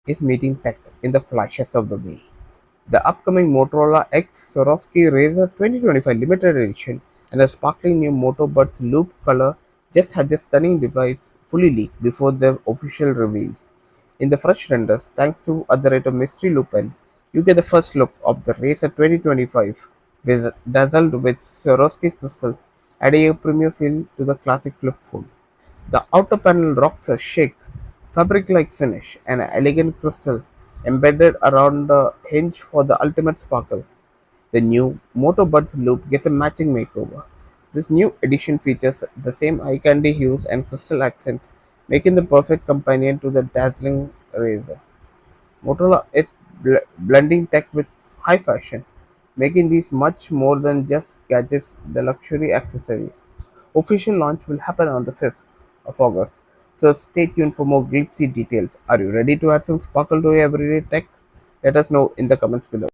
is meeting tech in the flashes of the way. The upcoming Motorola X Swarovski Razr 2025 limited edition and a sparkling new Moto Buds Loop color just had their stunning device fully leaked before their official reveal. In the fresh renders, thanks to @mystery Mystery Lupin, you get the first look of the Razr 2025 dazzled with Swarovski crystals, adding a premium feel to the classic flip phone. The outer panel rocks a chic, fabric-like finish and an elegant crystal embedded around the hinge for the ultimate sparkle. The new Moto Buds Loop gets a matching makeover. This new edition features the same eye candy hues and crystal accents, making the perfect companion to the dazzling Razr. Motorola is blending tech with high fashion, making these much more than just gadgets, the luxury accessories. Official launch will happen on the 5th of August, so stay tuned for more glitzy details. Are you ready to add some sparkle to your everyday tech? Let us know in the comments below.